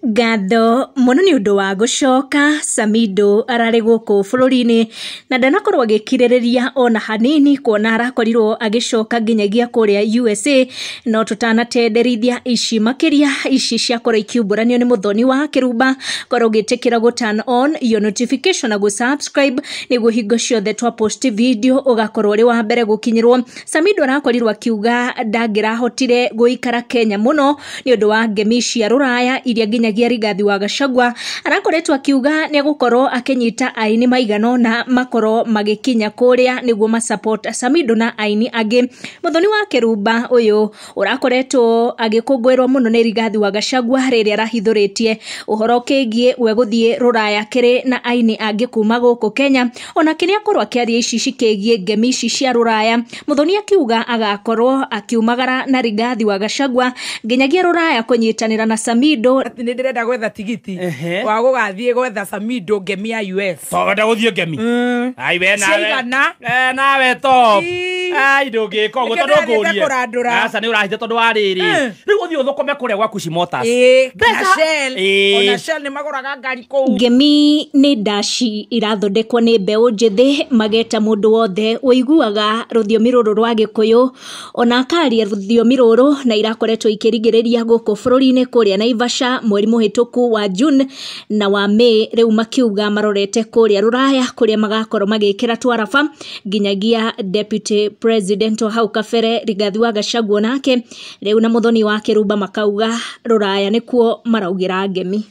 Ngatho muno ni undu wa gucoka. Samidoh arari guku bururi-ini na ndanakorwo agikiririria ona hanini kuona arakorirwo agicoka nginyagia kuria USA, no tutanatenderithia ici makiria ici ciakorwo ikiumburanio ni muthoni wa Kirumba. Korwo ugitikira gu turn on your notification na gu subscribe niguo hingo ciothe twa post video ugakorwo uri wa mbere gukinyirwo. Samidoh arakorirwo akiuga ndangirahotire guikara Kenya muno ni undu wa ngemi cia ruraya iria nginyagia Rigathi wa Gachagua arakoretwo akiuga ni gukorwo akinyita aini maigano na makoro magikinya kuria niguo ma support Samidoh na aini angi. Muthoni wa Kirumba uyu urakoretwo agikungwirwo muno ni Rigathi wa Gachagua riria arahithuritie uhoro kigie we guthie ruraya kiri na aini angi kuma guku Kenya, ona kiria korwo akiaria ici cikigie ngemi ici cia ruraya. Muthoni akiuga agakorwo akiumagara na Rigathi wa Gachagua nginyagia ruraya kunyitanira na Samidoh. Ndirenda gwetha tigiti wa gugathie gwetha Samidoh ngemi ya US. Wenda guthie ngemi ai we nawe top ai ndungiko guto ndungurie asa ni urahite tondu wa riri riu uthie uthukome kuria gwa Kushi Motors ona Shell ni maguraga ngari kou. Ngemi ni ndaci irathondekwo ni mbeu njithi mageta mundu wothe uiguaga ruthiomi ruru rwa Gikuyu ona akaria ruthiomi ruru na irakoretwo ikirigiriria guku bururi-ini kuria Naivasha mweri muhituku wa June na wa May. Riu makiuga marorete kuria ruraya kuria magakorwo magikira twarafa nginyagia deputy president wa hau kabere Rigathi wa Gachagua nake riu na muthoni wa Kirumba makauga ruraya nikuo maraugira ngemi.